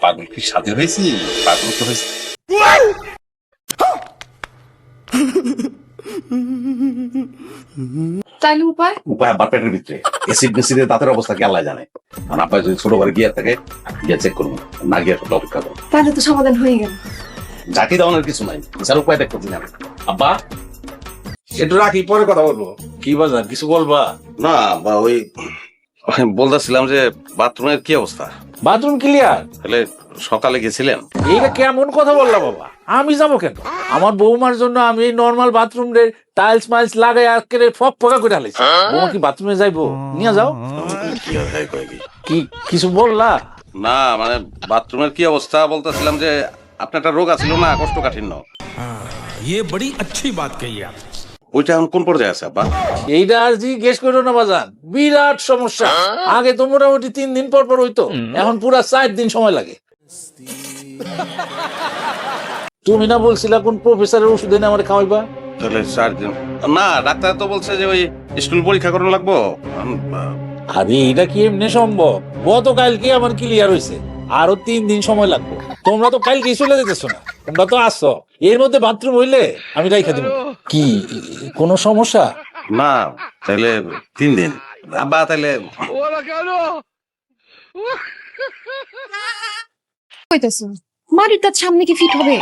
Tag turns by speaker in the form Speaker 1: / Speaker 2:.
Speaker 1: পাগল কি সাথে হয়েছি? পাগল তো হয়েছি।
Speaker 2: তাইলে উপায়?
Speaker 1: উপায় আবার পেটের ভিতরে এসিড মেসিডে দাঁতের অবস্থা কি আল্লাহ জানে। মানে আপনার যদি ছোট করে গিয়ে থাকে গিয়ে চেক করবো, না গিয়ে অপেক্ষা করবো।
Speaker 2: তাহলে তো সমাধান হয়ে গেল।
Speaker 1: ঝাঁকি দেওয়ানোর কিছু নাই, স্যার উপায় দেখতেছি না। আব্বা
Speaker 3: একটু রাখি, পরে কথা বলবো। কি বাজার, কিছু বলবা?
Speaker 1: না বা ওই বলতেছিলাম যে বাথরুমের কি অবস্থা?
Speaker 3: Bathroom clear?
Speaker 1: তাহলে সকালে গেছিলেন?
Speaker 3: এইটা কেমন কথা বললা বাবা? আমি যাবো কেন? আমার বৌমার জন্য আমি নর্মাল বাথরুম রে টাইলস মাইলস লাগাই আজকে ফক ফকা করে হালাইছি। বৌমা কি বাথরুমে যাইবো? নিয়ে যাও।
Speaker 1: কি আর হয় কয় কি?
Speaker 3: কি কিছু বললা?
Speaker 1: না মানে বাথরুমের কি অবস্থা বলতেছিলাম যে আপনার একটা রোগ আছিল না, কোষ্ঠকাঠিন্য,
Speaker 4: ये बड़ी अच्छी बात कही आप।
Speaker 1: ওইটা এখন কোন পর্যায়ে আছে আব্বা?
Speaker 3: এইটা আর জিজ্ঞেস করো না বাজান, বিরাট সমস্যা। আগে তো মোটামুটি 3 দিন পর পর হইতো, এখন পুরা 4 দিন সময় লাগে। তুমি না বলছিলা কোন প্রফেসরের ওষুধ এনে আমার খাওয়াইবা?
Speaker 1: তাহলে 4 দিন না, ডাক্তার তো বলছে যে ওই স্কুল পরীক্ষা করানো লাগবো।
Speaker 3: আরে এটা কি এমনি সম্ভব? গতকালকে আমার ক্লিয়ার হয়েছে, আরো 3 দিন সময় লাগবে। তোমরা তো কালকে চলে যেতেছো না, তোমরা তো আসছো। এর মধ্যে বাথরুম হইলে আমি রাইখা দেবো। কি কোনো সমস্যা?
Speaker 1: না তাহলে 3 দিন আব্বা। তাহলে
Speaker 2: কইতেছো মাটির তার সামনে কি ফিট হবে?